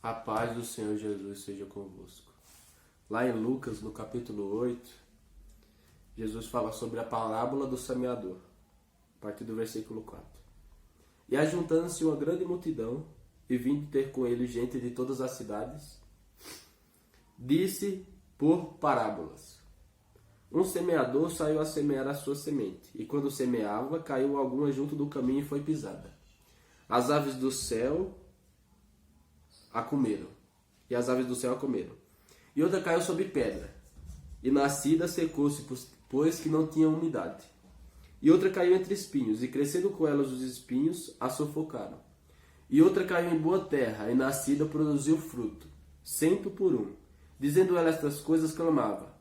A paz do Senhor Jesus seja convosco. Lá em Lucas, no capítulo 8, Jesus fala sobre a parábola do semeador, a partir do versículo 4. E ajuntando-se uma grande multidão, e vindo ter com ele gente de todas as cidades, disse por parábolas. Um semeador saiu a semear a sua semente, e quando semeava, caiu alguma junto do caminho e foi pisada. As aves do céu a comeram. E outra caiu sobre pedra, e nascida secou-se, pois que não tinha umidade. E outra caiu entre espinhos, e crescendo com elas os espinhos, a sufocaram. E outra caiu em boa terra, e nascida produziu fruto, 100 por 1. Dizendo ela estas coisas, clamava: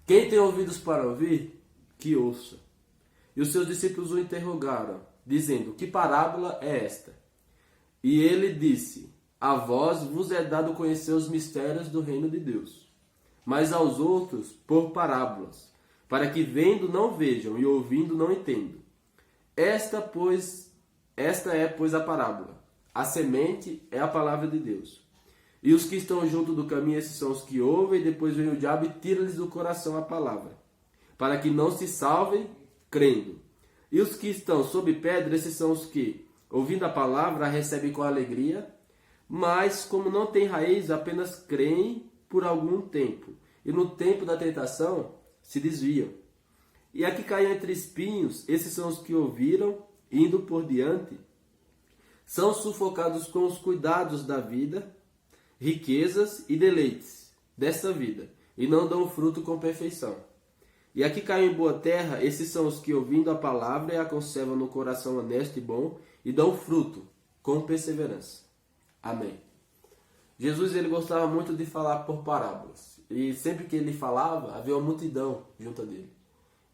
Quem tem ouvidos para ouvir, que ouça. E os seus discípulos o interrogaram, dizendo: Que parábola é esta? E ele disse: A vós vos é dado conhecer os mistérios do reino de Deus, mas aos outros por parábolas, para que vendo não vejam e ouvindo não entendam. Esta é, pois, a parábola. A semente é a palavra de Deus. E os que estão junto do caminho, esses são os que ouvem, e depois vem o diabo e tira-lhes do coração a palavra, para que não se salvem crendo. E os que estão sob pedra, esses são os que, ouvindo a palavra, a recebem com alegria, mas, como não têm raiz, apenas creem por algum tempo, e no tempo da tentação se desviam. E aqui caiu entre espinhos, esses são os que ouviram, indo por diante, são sufocados com os cuidados da vida, riquezas e deleites desta vida, e não dão fruto com perfeição. E aqui caiu em boa terra, esses são os que, ouvindo a palavra, e a conservam no coração honesto e bom, e dão fruto com perseverança. Amém. Jesus ele gostava muito de falar por parábolas. E sempre que ele falava, havia uma multidão junto dele.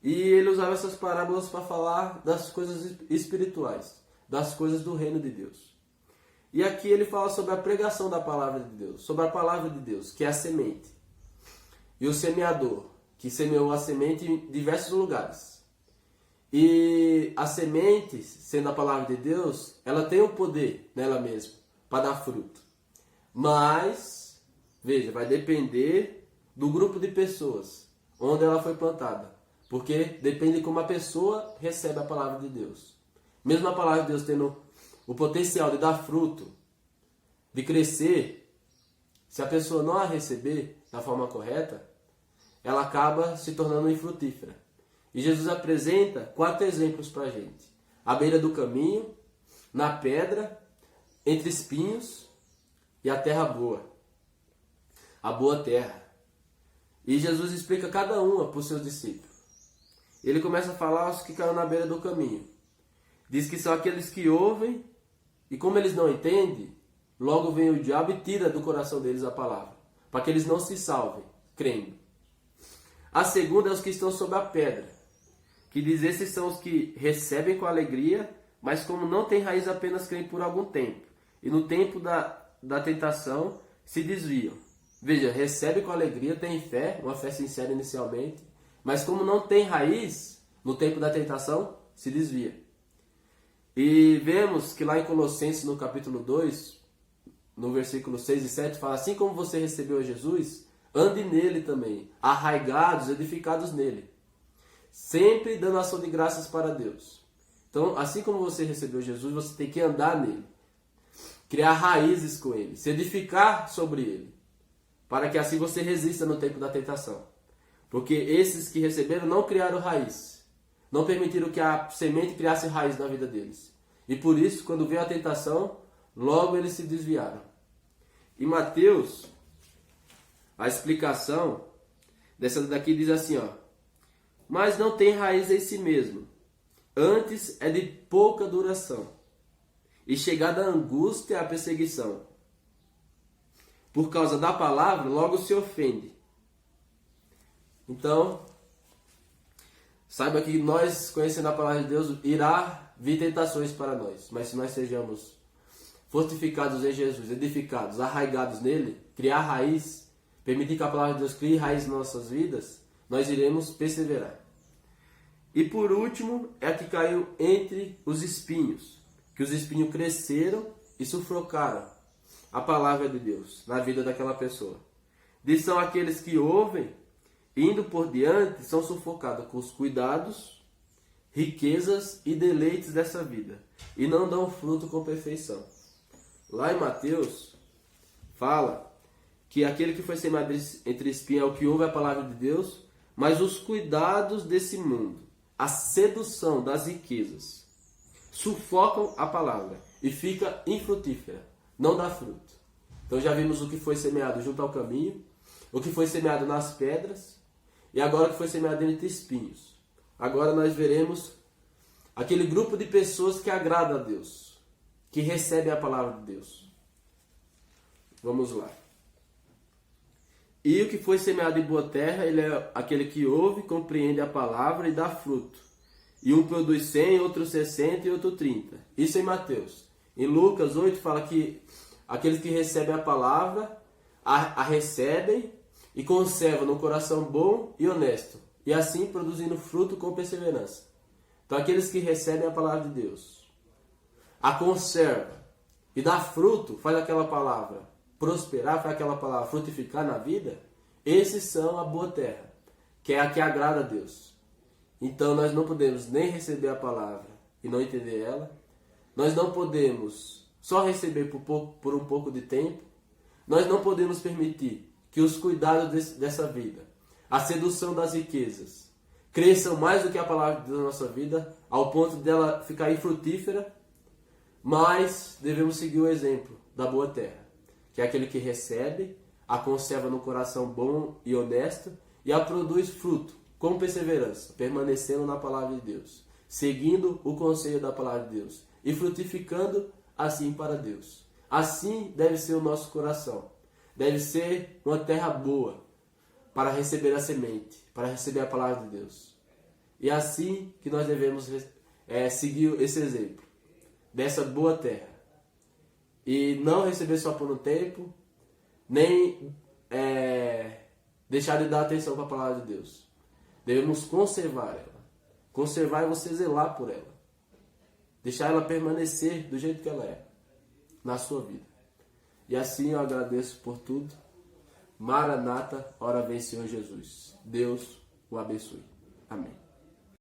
E ele usava essas parábolas para falar das coisas espirituais, das coisas do reino de Deus. E aqui ele fala sobre a pregação da palavra de Deus, sobre a palavra de Deus, que é a semente. E o semeador, que semeou a semente em diversos lugares. E a semente, sendo a palavra de Deus, ela tem o poder nela mesma para dar fruto. Mas, veja, vai depender do grupo de pessoas onde ela foi plantada. Porque depende de como a pessoa recebe a palavra de Deus. Mesmo a palavra de Deus tendo o potencial de dar fruto, de crescer, se a pessoa não a receber da forma correta, ela acaba se tornando infrutífera. E Jesus apresenta 4 exemplos para a gente. À beira do caminho, na pedra, entre espinhos e a terra boa. A boa terra. E Jesus explica cada uma para os seus discípulos. Ele começa a falar os que caíram na beira do caminho. Diz que são aqueles que ouvem e como eles não entendem, logo vem o diabo e tira do coração deles a palavra. Para que eles não se salvem, crendo. A segunda é os que estão sob a pedra. Que diz, esses são os que recebem com alegria, mas como não tem raiz, apenas creem por algum tempo. E no tempo da tentação se desviam. Veja, recebe com alegria, tem fé, uma fé sincera inicialmente, mas como não tem raiz, no tempo da tentação se desvia. E vemos que lá em Colossenses, no capítulo 2, no versículo 6 e 7, fala: assim como você recebeu Jesus, ande nele também, arraigados, edificados nele, sempre dando ação de graças para Deus. Então, assim como você recebeu Jesus, você tem que andar nele, criar raízes com ele, se edificar sobre ele, para que assim você resista no tempo da tentação. Porque esses que receberam não criaram raiz, não permitiram que a semente criasse raiz na vida deles. E por isso, quando veio a tentação, logo eles se desviaram. Em Mateus, a explicação dessa daqui diz assim, ó: mas não tem raiz em si mesmo, antes é de pouca duração, e chegada a angústia, a perseguição. Por causa da palavra, logo se ofende. Então, saiba que nós, conhecendo a palavra de Deus, irá vir tentações para nós. Mas se nós sejamos fortificados em Jesus, edificados, arraigados nele, criar raiz, permitir que a palavra de Deus crie raiz nas nossas vidas, nós iremos perseverar. E por último, é a que caiu entre os espinhos, que os espinhos cresceram e sufocaram a palavra de Deus na vida daquela pessoa. Diz são aqueles que ouvem, indo por diante, são sufocados com os cuidados, riquezas e deleites dessa vida, e não dão fruto com perfeição. Lá em Mateus, fala que aquele que foi semeado entre espinhos é o que ouve a palavra de Deus, mas os cuidados desse mundo, a sedução das riquezas, sufocam a palavra e fica infrutífera, não dá fruto. Então já vimos o que foi semeado junto ao caminho, o que foi semeado nas pedras, e agora o que foi semeado entre espinhos. Agora nós veremos aquele grupo de pessoas que agrada a Deus, que recebem a palavra de Deus. Vamos lá. E o que foi semeado em boa terra, ele é aquele que ouve, compreende a palavra e dá fruto. E um produz 100, outro 60 e outro 30. Isso em Mateus. Em Lucas 8 fala que aqueles que recebem a palavra, a recebem e conservam no coração bom e honesto. E assim produzindo fruto com perseverança. Então aqueles que recebem a palavra de Deus, a conserva e dá fruto, faz aquela palavra prosperar, faz aquela palavra frutificar na vida, esses são a boa terra, que é a que agrada a Deus. Então nós não podemos nem receber a palavra e não entender ela. Nós não podemos só receber por um pouco de tempo. Nós não podemos permitir que os cuidados dessa vida, a sedução das riquezas, cresçam mais do que a palavra de Deus na nossa vida, ao ponto dela ficar infrutífera. Mas devemos seguir o exemplo da boa terra, que é aquele que recebe, a conserva no coração bom e honesto e a produz fruto com perseverança, permanecendo na palavra de Deus, seguindo o conselho da palavra de Deus e frutificando assim para Deus. Assim deve ser o nosso coração. Deve ser uma terra boa para receber a semente, para receber a palavra de Deus. E assim que nós devemos seguir esse exemplo dessa boa terra. E não receber só por um tempo, nem deixar de dar atenção para a palavra de Deus. Devemos conservar ela. Conservar é você zelar por ela. Deixar ela permanecer do jeito que ela é na sua vida. E assim eu agradeço por tudo. Maranata, ora vem Senhor Jesus. Deus o abençoe. Amém.